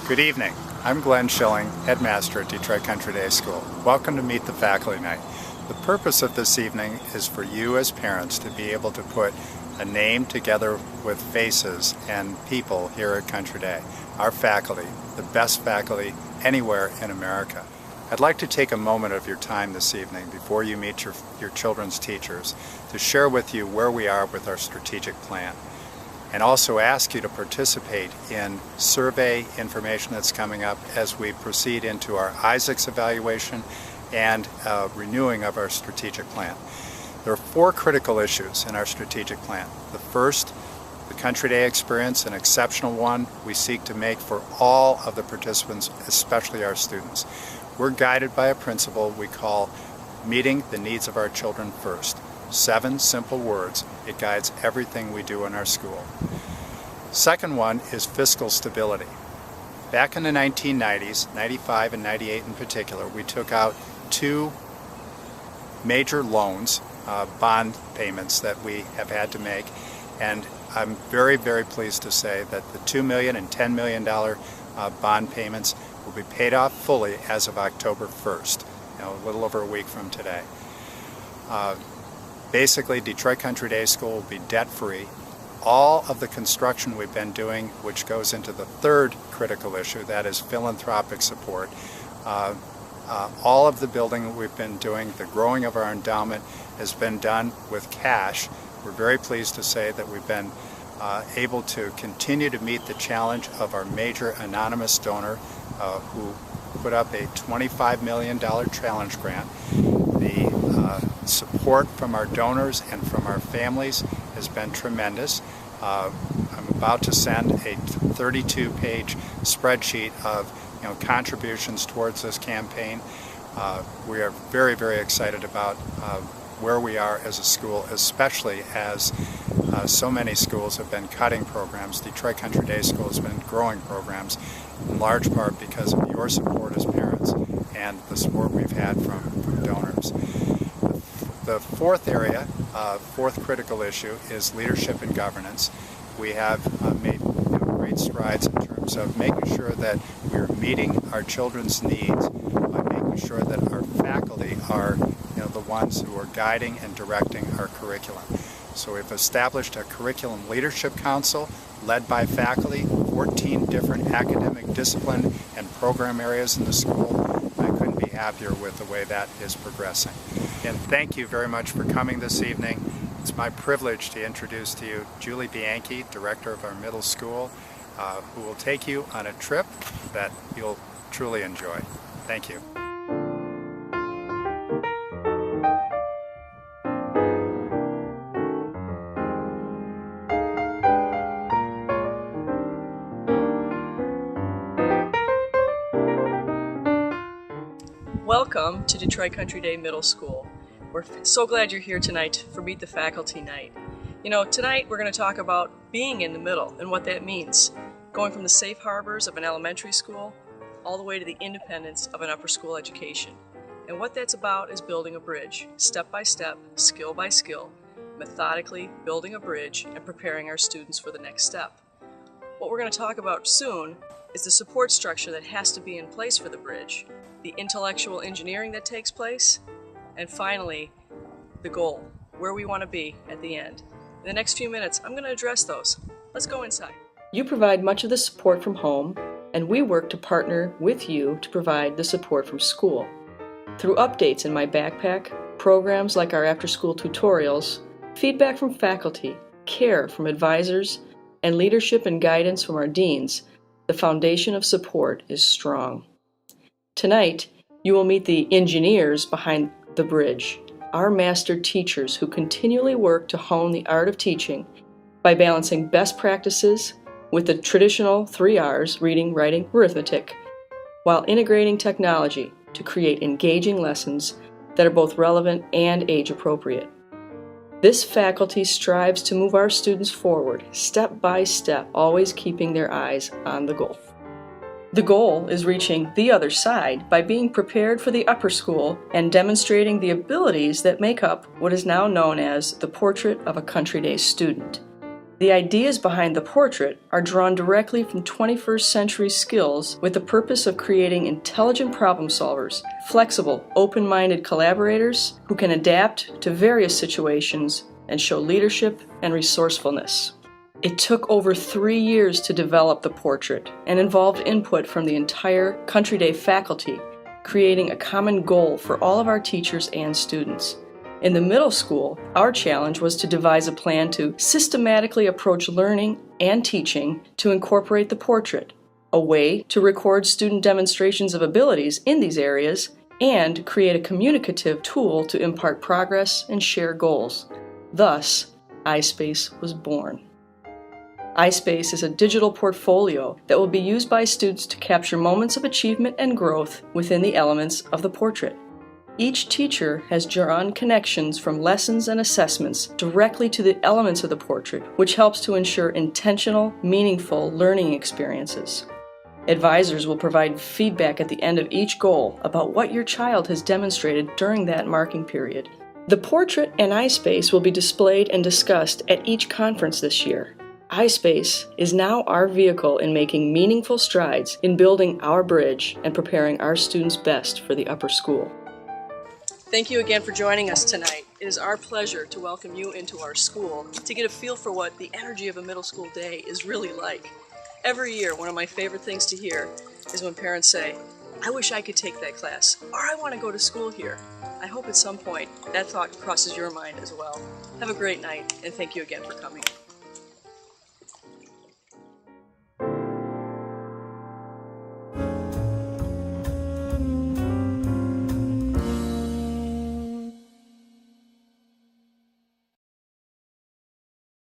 Good evening. I'm Glenn Schilling, Headmaster at Detroit Country Day School. Welcome to Meet the Faculty Night. The purpose of this evening is for you as parents to be able to put a name together with faces and people here at Country Day. Our faculty, the best faculty anywhere in America. I'd like to take a moment of your time this evening before you meet your children's teachers to share with you where we are with our strategic plan, and also ask you to participate in survey information that's coming up as we proceed into our Isaac's evaluation and renewing of our strategic plan. There are 4 critical issues in our strategic plan. The first, the Country Day experience, an exceptional one we seek to make for all of the participants, especially our students. We're guided by a principle we call meeting the needs of our children first. 7 simple words. It guides everything we do in our school. Second one is fiscal stability. Back in the 1990s, 95 and 98 in particular, we took out 2 major loans, bond payments that we have had to make, and I'm very, very pleased to say that the $2 million and $10 million bond payments will be paid off fully as of October 1st, a little over a week from today. Basically, Detroit Country Day School will be debt-free. All of the construction we've been doing, which goes into the third critical issue, that is philanthropic support. All of the building we've been doing, the growing of our endowment, has been done with cash. We're very pleased to say that we've been able to continue to meet the challenge of our major anonymous donor who put up a $25 million challenge grant. The support from our donors and from our families has been tremendous. I'm about to send a 32-page spreadsheet of contributions towards this campaign. We are very, very excited about where we are as a school, especially as so many schools have been cutting programs. Detroit Country Day School has been growing programs in large part because of your support as parents and the support we've had from donors. The fourth area, fourth critical issue, is leadership and governance. We have made great strides in terms of making sure that we're meeting our children's needs by making sure that our faculty are the ones who are guiding and directing our curriculum. So we've established a curriculum leadership council led by faculty, 14 different academic discipline and program areas in the school. I couldn't be happier with the way that is progressing. And thank you very much for coming this evening. It's my privilege to introduce to you Julie Bianchi, director of our middle school, who will take you on a trip that you'll truly enjoy. Thank you. Welcome to Detroit Country Day Middle School. We're so glad you're here tonight for Meet the Faculty Night. Tonight we're going to talk about being in the middle and what that means, going from the safe harbors of an elementary school all the way to the independence of an upper school education. And what that's about is building a bridge, step by step, skill by skill, methodically building a bridge and preparing our students for the next step. What we're going to talk about soon is the support structure that has to be in place for the bridge, the intellectual engineering that takes place, and finally, the goal, where we want to be at the end. In the next few minutes, I'm going to address those. Let's go inside. You provide much of the support from home, and we work to partner with you to provide the support from school. Through updates in my backpack, programs like our after-school tutorials, feedback from faculty, care from advisors, and leadership and guidance from our deans, the foundation of support is strong. Tonight, you will meet the engineers behind the bridge, our master teachers who continually work to hone the art of teaching by balancing best practices with the traditional 3 R's, reading, writing, arithmetic, while integrating technology to create engaging lessons that are both relevant and age-appropriate. This faculty strives to move our students forward, step by step, always keeping their eyes on the goal. The goal is reaching the other side by being prepared for the upper school and demonstrating the abilities that make up what is now known as the portrait of a Country Day student. The ideas behind the portrait are drawn directly from 21st century skills with the purpose of creating intelligent problem solvers, flexible, open-minded collaborators who can adapt to various situations and show leadership and resourcefulness. It took over 3 years to develop the portrait and involved input from the entire Country Day faculty, creating a common goal for all of our teachers and students. In the middle school, our challenge was to devise a plan to systematically approach learning and teaching to incorporate the portrait, a way to record student demonstrations of abilities in these areas, and create a communicative tool to impart progress and share goals. Thus, iSpace was born. iSpace is a digital portfolio that will be used by students to capture moments of achievement and growth within the elements of the portrait. Each teacher has drawn connections from lessons and assessments directly to the elements of the portrait, which helps to ensure intentional, meaningful learning experiences. Advisors will provide feedback at the end of each goal about what your child has demonstrated during that marking period. The portrait and iSpace will be displayed and discussed at each conference this year. iSpace is now our vehicle in making meaningful strides in building our bridge and preparing our students best for the upper school. Thank you again for joining us tonight. It is our pleasure to welcome you into our school to get a feel for what the energy of a middle school day is really like. Every year, one of my favorite things to hear is when parents say, "I wish I could take that class," or "I want to go to school here." I hope at some point that thought crosses your mind as well. Have a great night, and thank you again for coming.